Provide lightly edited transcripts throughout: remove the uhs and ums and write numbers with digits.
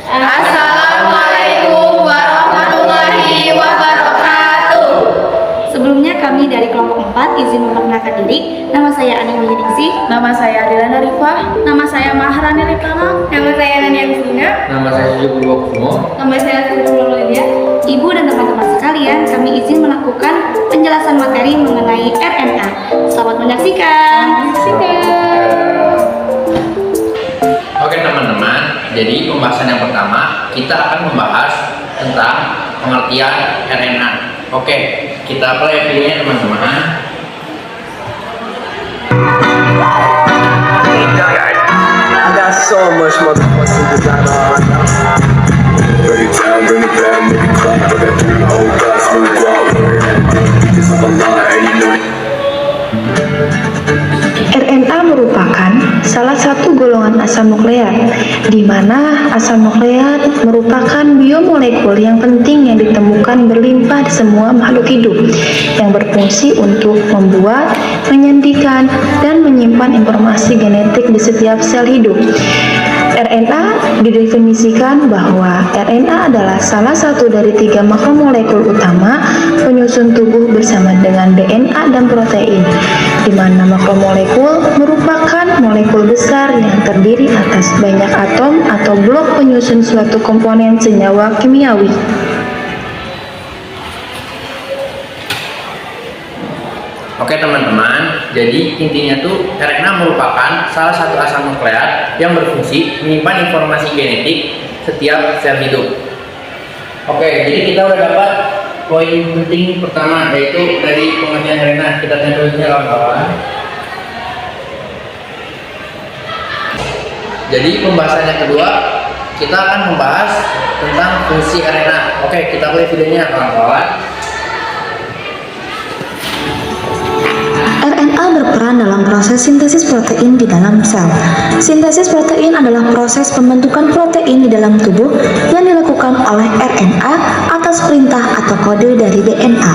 Assalamualaikum warahmatullahi wabarakatuh. Sebelumnya kami dari kelompok 4 izin memperkenalkan diri. Nama saya Ani Widiningsih. Nama saya Adilana Rifah. Nama saya Maharani Ripana. Nama saya Nani Agustina. Nama saya Yudi Purwokusumo. Nama saya Firman Lydia. Ibu dan teman-teman sekalian, kami izin melakukan penjelasan materi mengenai RNA. Selamat menyaksikan. Oke teman-teman, jadi pembahasan yang pertama kita akan membahas tentang pengertian RNA. Oke, kita play videonya teman-teman. I got so much motherfucking designer. Break it down, bring it back, make it clap. I got 3 whole guys, smooth out. Because I'm alive, and you know it. RNA merupakan salah satu golongan asam nukleat, di mana asam nukleat merupakan biomolekul yang penting yang ditemukan berlimpah di semua makhluk hidup, yang berfungsi untuk membuat, menyandikan, dan menyimpan informasi genetik di setiap sel hidup. RNA didefinisikan bahwa RNA adalah salah satu dari 3 makromolekul utama penyusun tubuh bersama dengan DNA dan protein, di mana makromolekul merupakan molekul besar yang terdiri atas banyak atom atau blok penyusun suatu komponen senyawa kimiawi. Oke teman-teman, jadi intinya tuh RNA merupakan salah satu asam nukleat yang berfungsi menyimpan informasi genetik setiap sel hidup. Oke, jadi kita udah dapat poin penting pertama, yaitu dari pengertian RNA. Kita tentunya kawan-kawan. Jadi pembahasan yang kedua, kita akan membahas tentang fungsi RNA. Oke, kita play videonya kawan-kawan. RNA berperan dalam proses sintesis protein di dalam sel. Sintesis protein adalah proses pembentukan protein di dalam tubuh yang dilakukan oleh RNA atas perintah atau kode dari DNA.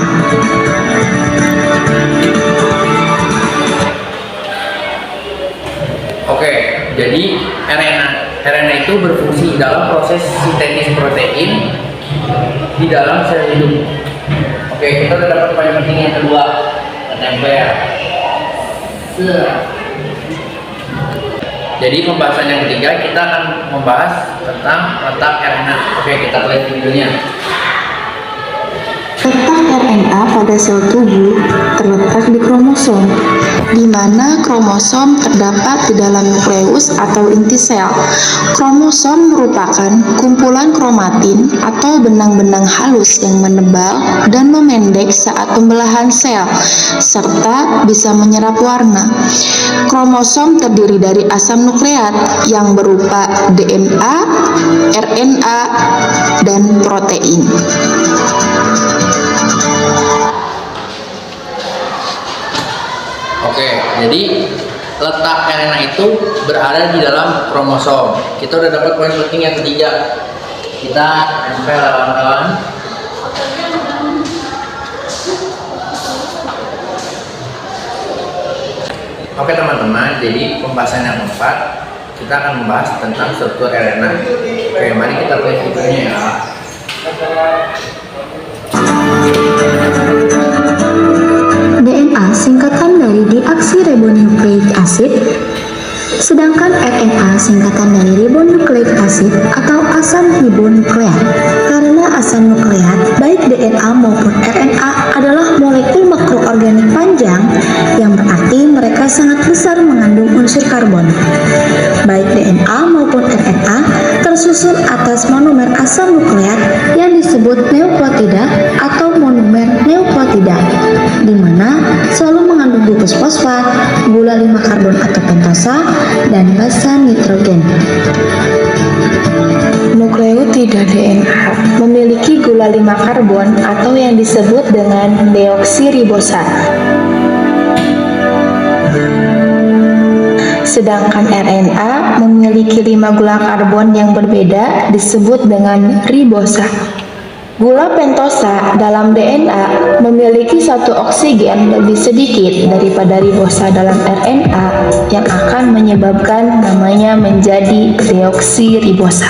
Oke, jadi RNA itu berfungsi dalam proses sintetis protein di dalam sel hidup. Oke, kita udah dapat poin penting yang kedua, tempel. Jadi pembahasan yang ketiga kita akan membahas tentang letak RNA. Oke, kita play videonya. Letak RNA pada sel tubuh terletak di kromosom, di mana kromosom terdapat di dalam nukleus atau inti sel. Kromosom merupakan kumpulan kromatin atau benang-benang halus yang menebal dan memendek saat pembelahan sel, serta bisa menyerap warna. Kromosom terdiri dari asam nukleat yang berupa DNA, RNA, dan protein. Oke, jadi letak RNA itu berada di dalam kromosom. Kita udah dapat poin penting yang ketiga. Kita tempel kawan-kawan. Oke teman-teman, jadi pembahasan yang keempat kita akan membahas tentang struktur RNA. Oke, mari kita play videonya ya. DNA singkatan dari deoksiribonukleik acid, sedangkan RNA singkatan dari ribonukleik acid atau asam ribonukleat. Karena asam nukleat, baik DNA maupun RNA adalah molekul makroorganik panjang, yang berarti mereka sangat besar mengandung unsur karbon. Baik DNA maupun RNA tersusun atas monomer asam nukleat yang disebut nukleotida atau monomer nukleotida, di mana selalu mengandung glukus fosfat, gula 5 karbon atau pentosa, dan basa nitrogen. Nukleotida DNA memiliki gula 5 karbon atau yang disebut dengan deoksiribosa. Sedangkan RNA memiliki 5 gula karbon yang berbeda disebut dengan ribosa. Gula pentosa dalam DNA memiliki satu oksigen lebih sedikit daripada ribosa dalam RNA yang akan menyebabkan namanya menjadi deoksiribosa.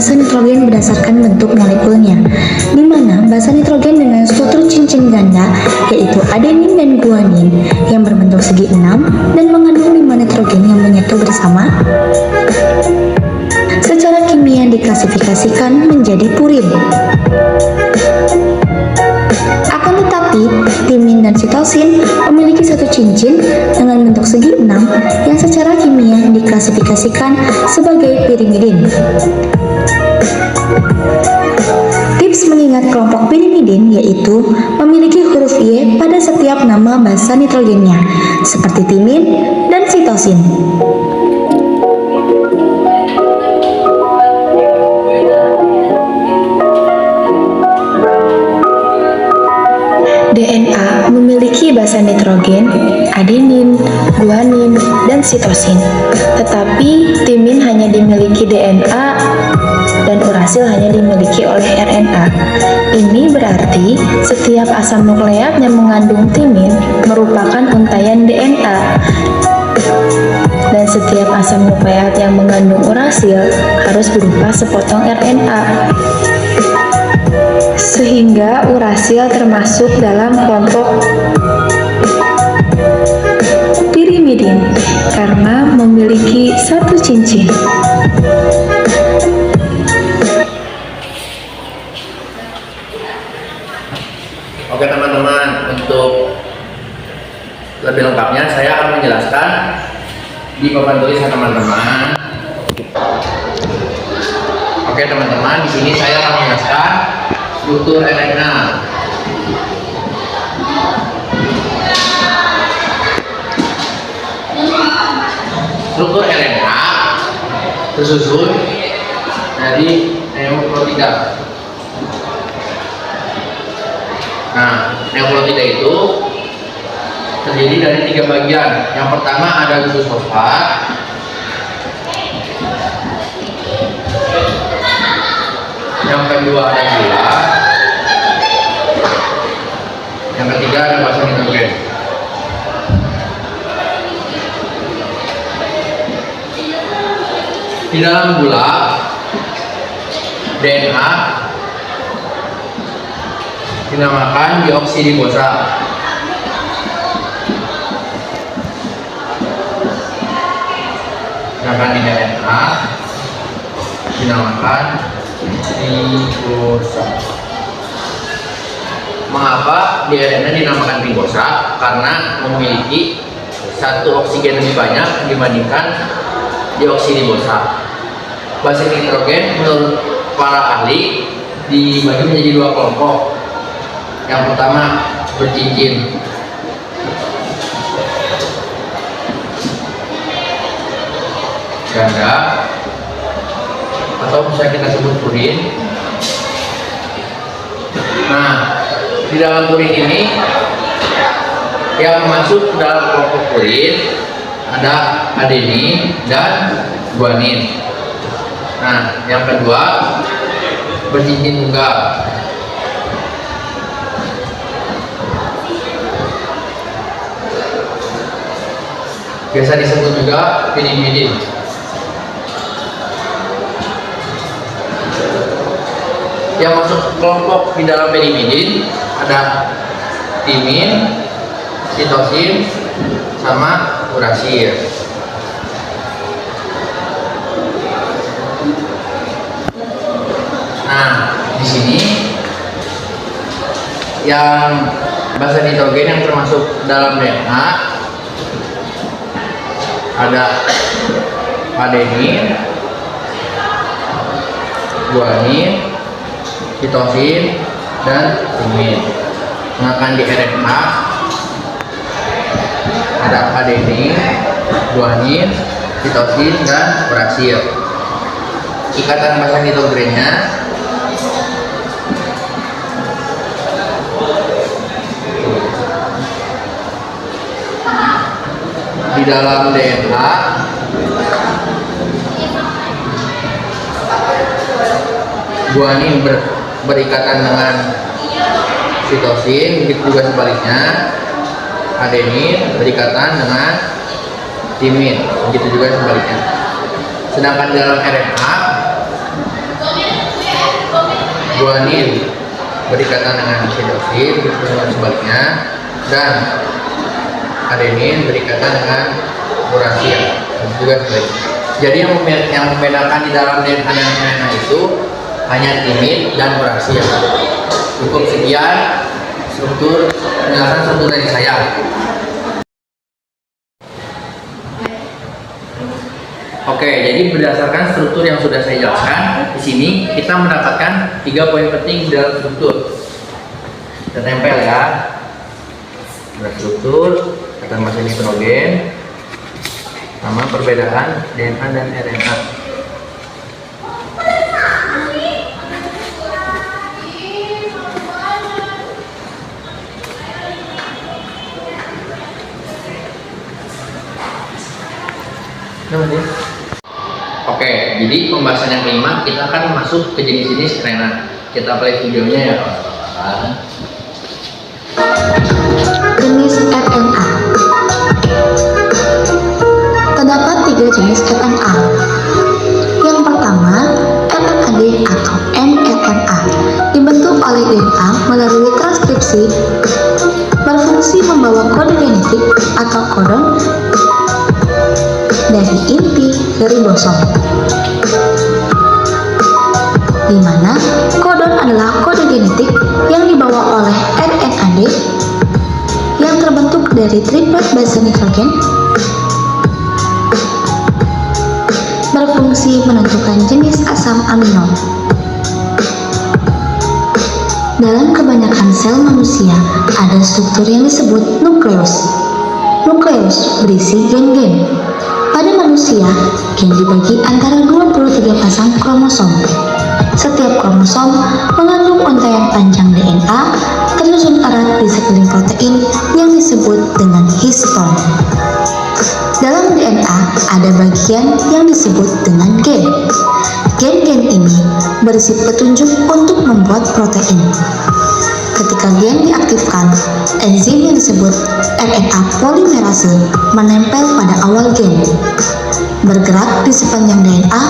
basa nitrogen berdasarkan bentuk molekulnya, di mana basa nitrogen dengan struktur cincin ganda yaitu adenin dan guanin yang berbentuk segi 6 dan mengandung 5 nitrogen yang menyatu bersama. Secara kimia diklasifikasikan menjadi purin. Akan tetapi, timin dan sitosin memiliki satu cincin dengan bentuk segi 6 yang secara kimia diklasifikasikan sebagai pirimidin. Tips mengingat kelompok pirimidin yaitu memiliki huruf Y pada setiap nama basa nitrogennya, seperti timin dan sitosin. DNA memiliki basa nitrogen, adenin, guanin, dan sitosin. Tetapi timin hanya dimiliki DNA dan urasil hanya dimiliki oleh RNA. Ini berarti setiap asam nukleat yang mengandung timin merupakan untaian DNA. Dan setiap asam nukleat yang mengandung urasil harus berupa sepotong RNA. Sehingga urasil termasuk dalam kelompok pirimidin karena memiliki satu cincin. Oke teman-teman, untuk lebih lengkapnya saya akan menjelaskan di papan tulisan teman-teman. Oke teman-teman, di sini saya akan menjelaskan struktur RNA. Struktur RNA tersusun dari nukleotida. Nah, nukleotida itu terdiri dari 3 bagian. Yang pertama ada gugus fosfat, yang kedua ada gula, yang ketiga ada basa nitrogen. Di dalam gula DNA dinamakan deoksiribosa. Sedangkan di RNA dinamakan ribosa. Mengapa di RNA dinamakan ribosa? Karena memiliki satu oksigen lebih banyak dibandingkan deoksiribosa. Basa nitrogen menurut para ahli dibagi menjadi 2 kelompok. Yang pertama bercincin. Ganda atau bisa kita sebut purin. Nah, di dalam purin ini yang masuk ke dalam kelompok purin ada adenin dan guanin. Nah, yang kedua bercincin tunggal. Biasa disebut juga pirimidin. Yang masuk kelompok di dalam pirimidin ada timin, sitosin, sama urasil. Nah, di sini yang basa nitrogen yang termasuk dalam DNA ada adenin, guanin, sitosin, dan timin. Sedangkan di RNA ada adenin, guanin, sitosin, dan urasil. Ikatan basa nitrogennya di dalam DNA guanin berikatan dengan sitosin, begitu juga sebaliknya adenin berikatan dengan timin, begitu juga sebaliknya. Sedangkan di dalam RNA guanin berikatan dengan hidroksid dan sebaliknya, dan adenin berikatan dengan urasia juga sebaliknya. Jadi yang membedakan di dalam DNA dan RNA itu hanya timid dan urasia. Cukup sekian penjelasan struktur dari saya. Oke, jadi berdasarkan struktur yang sudah saya jelaskan, di sini kita mendapatkan 3 poin penting dalam struktur. Kita tempel ya. Ada struktur, kata masa nitrogen, sama perbedaan DNA dan RNA. Oke, jadi pembahasan yang kelima kita akan masuk ke jenis-jenis RNA. Kita play videonya ya. Jenis RNA. Terdapat 3 jenis RNA. Yang pertama, RNAd atau mRNA, dibentuk oleh DNA melalui transkripsi, berfungsi membawa kode genetik atau kodon dari inti ribosom, di mana kodon adalah kode genetik yang dibawa oleh RNAd yang terbentuk dari triplet base nitrogen, berfungsi menentukan jenis asam amino. Dalam kebanyakan sel manusia ada struktur yang disebut nukleus. Nukleus berisi gen-gen. Pada manusia, gen dibagi antara 23 pasang kromosom. Setiap kromosom mengandung untaian panjang DNA tersusun erat di sekeliling protein yang disebut dengan histon. Dalam DNA ada bagian yang disebut dengan gen. Gen-gen ini berisi petunjuk untuk membuat protein. Ketika gen diaktifkan, enzim yang disebut RNA polimerase menempel pada awal gen, bergerak di sepanjang DNA,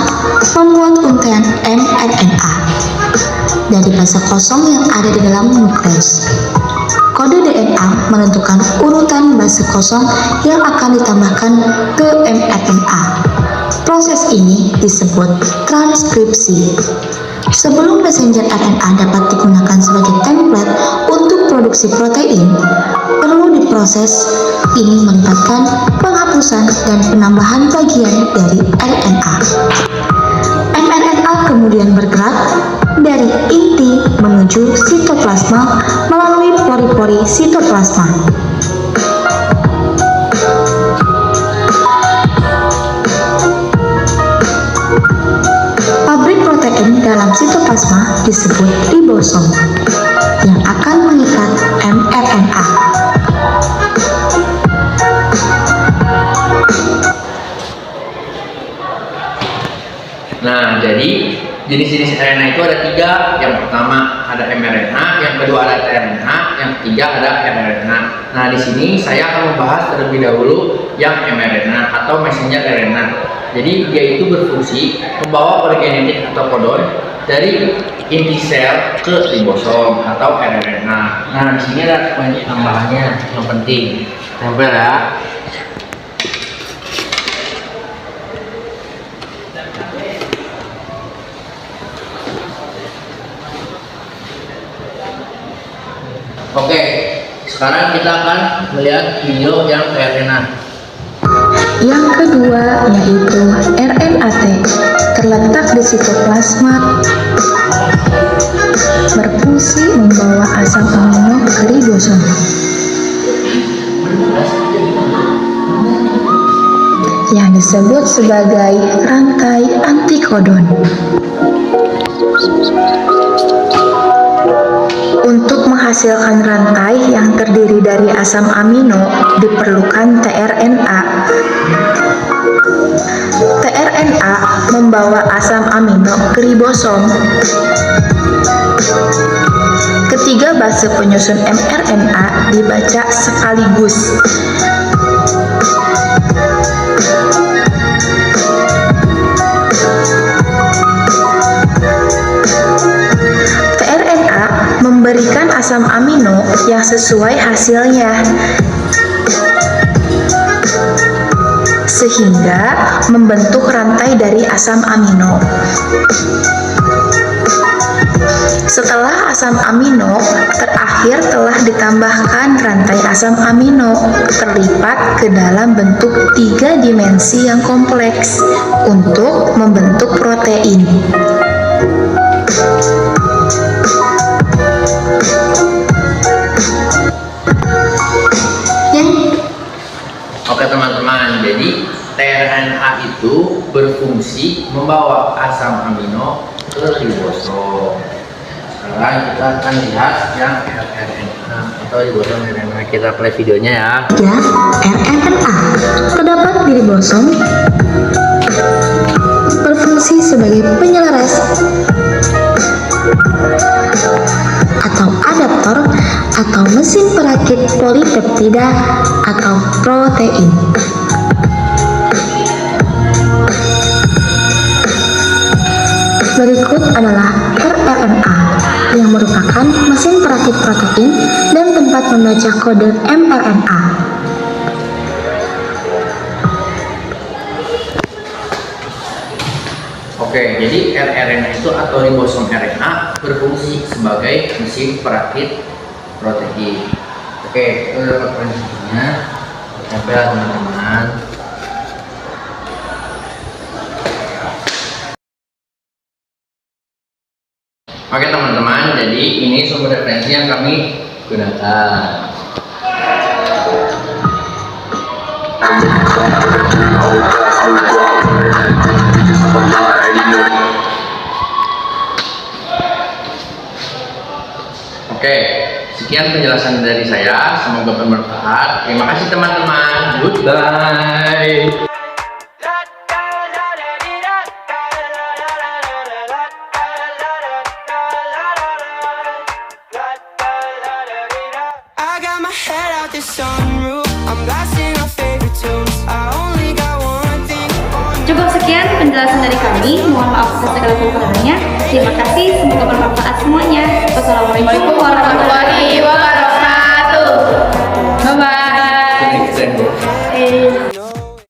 membuat untaian mRNA dari base kosong yang ada di dalam nukleus. Kode DNA menentukan urutan base kosong yang akan ditambahkan ke mRNA. Proses ini disebut transkripsi. Sebelum messenger RNA dapat digunakan sebagai template untuk produksi protein, perlu diproses. Ini melibatkan penghapusan dan penambahan bagian dari RNA. mRNA kemudian bergerak dari inti menuju sitoplasma melalui pori-pori sitoplasma. Pabrik protein dalam sitoplasma disebut ribosom yang akan mengikat mRNA. Nah, jadi jenis-jenis RNA itu ada 3. Yang pertama ada mRNA, yang kedua ada tRNA, yang ketiga ada rRNA. Nah, di sini saya akan membahas terlebih dahulu yang mRNA atau messenger RNA. Jadi dia itu berfungsi membawa kode genetik atau kodon dari inti sel ke ribosom atau rRNA. Nah, di sini ada banyak tambahannya yang penting. Tempel ya. Oke, sekarang kita akan melihat video yang RNA. Yang kedua yaitu RNA-T, terletak di sitoplasma, berfungsi membawa asam amino ke ribosom. Yang disebut sebagai rantai antikodon. Untuk menghasilkan rantai yang terdiri dari asam amino diperlukan tRNA. tRNA membawa asam amino ke ribosom. Ketiga base penyusun mRNA dibaca sekaligus. yang sesuai hasilnya, sehingga membentuk rantai dari asam amino. Setelah asam amino terakhir telah ditambahkan rantai asam amino terlipat ke dalam bentuk 3 dimensi yang kompleks untuk membentuk protein. Oke teman-teman, jadi tRNA itu berfungsi membawa asam amino ke ribosom. Sekarang kita akan lihat yang rRNA atau ribosom RNA. Kita play videonya ya. Ya, rRNA terdapat di ribosom, berfungsi sebagai penyelaras atau adaptor atau mesin perakit polipeptida atau protein. Berikut adalah rRNA yang merupakan mesin perakit protein dan tempat membaca kode mRNA. Oke, jadi rRNA itu atau ribosom RNA berfungsi sebagai mesin perakit protein. Oke, itu adalah prinsipnya. Sampai ya teman-teman. Oke teman-teman, jadi ini sumber referensi yang kami gunakan. Oke, sekian penjelasan dari saya. Semoga bermanfaat. Terima kasih teman-teman. Goodbye. I got my head out the sunroof. I'm blasting our favorite tunes. I only got one thing on. Cukup sekian penjelasan dari kami. Mohon maaf atas segala kekurangannya. Terima kasih, semoga bermanfaat semuanya. Wassalamualaikum warahmatullahi wabarakatuh. Bye bye.